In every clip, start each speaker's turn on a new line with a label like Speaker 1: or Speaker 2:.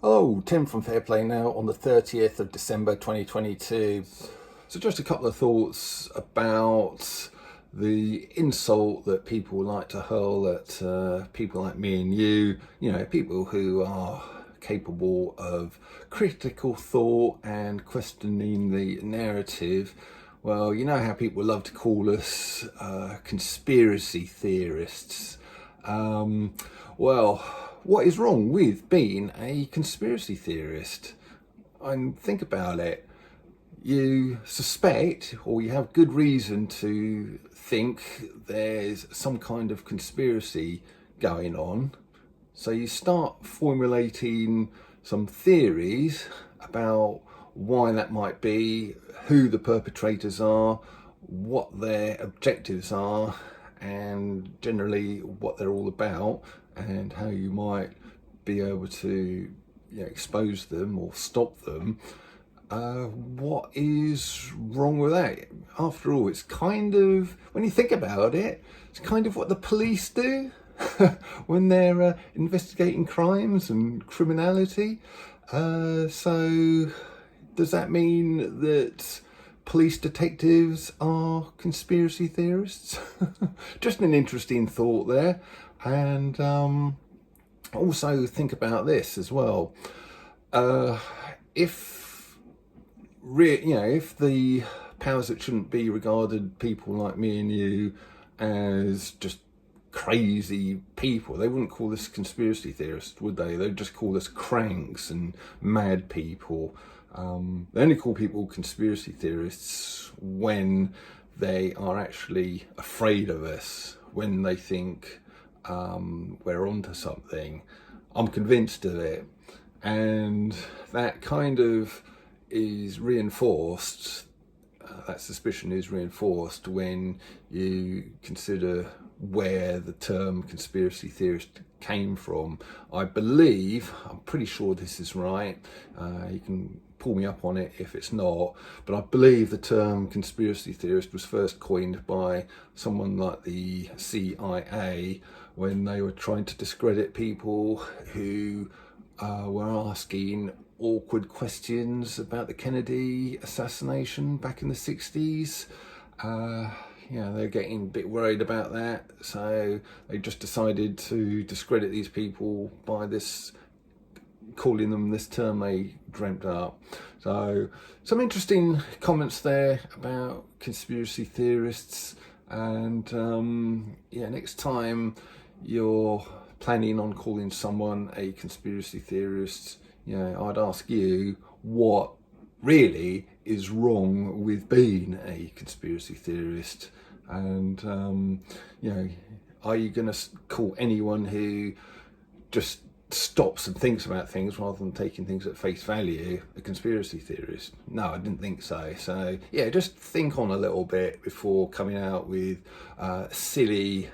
Speaker 1: Oh, Tim from Fair Play now on the 30th of December 2022. So just a couple of thoughts about the insult that people like to hurl at people like me and you know, people who are capable of critical thought and questioning the narrative. Well, you know how people love to call us conspiracy theorists. Um, well, what is wrong with being a conspiracy theorist? And think about it. You suspect, or you have good reason to think there's some kind of conspiracy going on. So you start formulating some theories about why that might be, who the perpetrators are, what their objectives are, and generally what they're all about, and how you might be able to expose them or stop them. What is wrong with that? After all, it's kind of, when you think about it, it's kind of what the police do when they're investigating crimes and criminality. So does that mean that police detectives are conspiracy theorists? Just an interesting thought there. And also think about this as well. If the powers that shouldn't be regarded people like me and you as just crazy people, they wouldn't call us conspiracy theorists, would they? They'd just call us cranks and mad people. They only call people conspiracy theorists when they are actually afraid of us, when they think we're onto something. I'm convinced of it, and that kind of is reinforced. That suspicion is reinforced when you consider where the term conspiracy theorist came from. I'm pretty sure this is right. You can pull me up on it if it's not, but I believe the term conspiracy theorist was first coined by someone like the CIA when they were trying to discredit people who were asking awkward questions about the Kennedy assassination back in the 60s. They're getting a bit worried about that, so they just decided to discredit these people by calling them this term they dreamt up. So some interesting comments there about conspiracy theorists. And next time you're planning on calling someone a conspiracy theorist, I'd ask you what really is wrong with being a conspiracy theorist. And are you going to call anyone who just stops and thinks about things rather than taking things at face value a conspiracy theorist? No, I didn't think so. So just think on a little bit before coming out with silly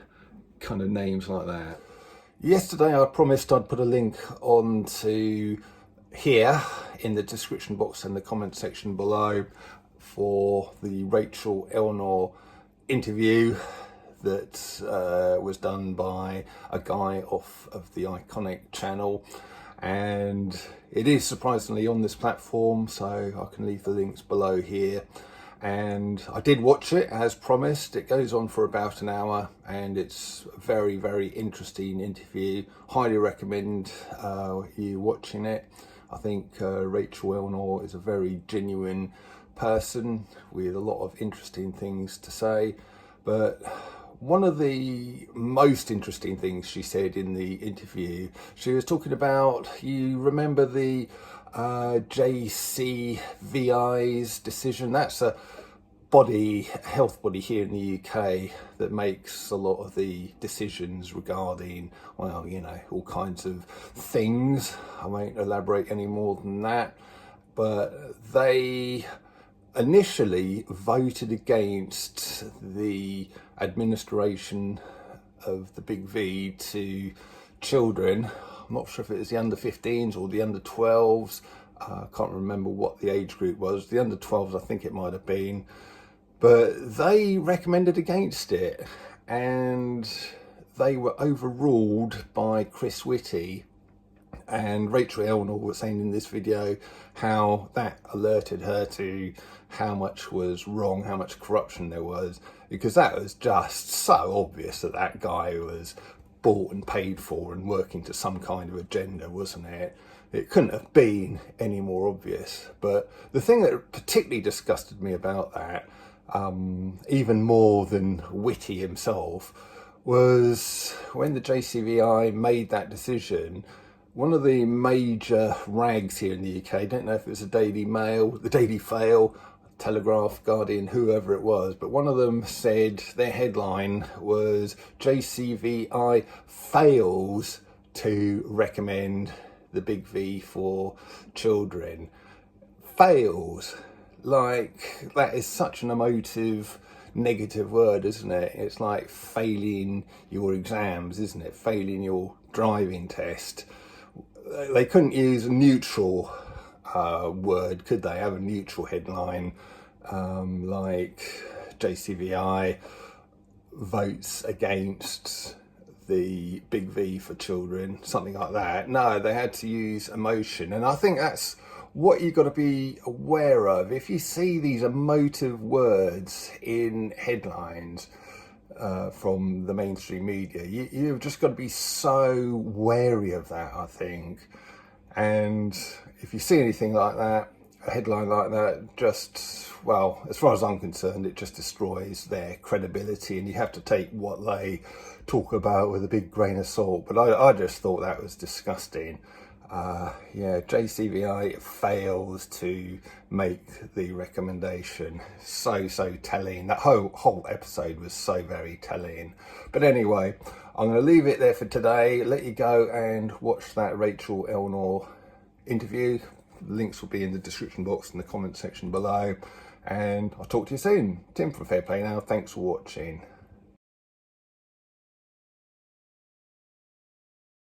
Speaker 1: kind of names like that. Yesterday I promised I'd put a link on to here in the description box and the comment section below for the Rachel Elnor interview that was done by a guy off of the Iconic channel, and it is surprisingly on this platform, so I can leave the links below here. And I did watch it as promised. It goes on for about an hour, and it's a very, very interesting interview. Highly recommend you watching it. I think Rachel Elnor is a very genuine person with a lot of interesting things to say. But one of the most interesting things she said in the interview, she was talking about, you remember the JCVI's decision? That's a health body here in the UK that makes a lot of the decisions regarding, all kinds of things. I won't elaborate any more than that, but they initially voted against the administration of the big V to children. I'm not sure if it was the under 15s or the under 12s. I can't remember what the age group was. The under 12s, I think it might have been. But they recommended against it, and they were overruled by Chris Whitty, And Rachel Elnor was saying in this video how that alerted her to how much was wrong, how much corruption there was, because that was just so obvious that that guy was bought and paid for and working to some kind of agenda, wasn't it? It couldn't have been any more obvious. But the thing that particularly disgusted me about that, even more than Whitty himself, was when the JCVI made that decision. One of the major rags here in the UK, I don't know if it was the Daily Mail, the Daily Fail, Telegraph, Guardian, whoever it was, but one of them said their headline was JCVI fails to recommend the big V for children. Fails. Like, that is such an emotive, negative word, isn't it? It's like failing your exams, isn't it? Failing your driving test. They couldn't use a neutral word, could they? Have a neutral headline like JCVI votes against the big V for children, something like that. No, they had to use emotion. And I think that's what you've got to be aware of. If you see these emotive words in headlines from the mainstream media, you've just got to be so wary of that, I think. And if you see anything like that, a headline like that, just, well, as far as I'm concerned, it just destroys their credibility, and you have to take what they talk about with a big grain of salt. But I just thought that was disgusting. Yeah, JCVI fails to make the recommendation. So telling. That whole episode was so very telling. But anyway, I'm going to leave it there for today. Let you go and watch that Rachel Elnor interview. The links will be in the description box in the comment section below. And I'll talk to you soon. Tim from Fair Play Now. Thanks for watching.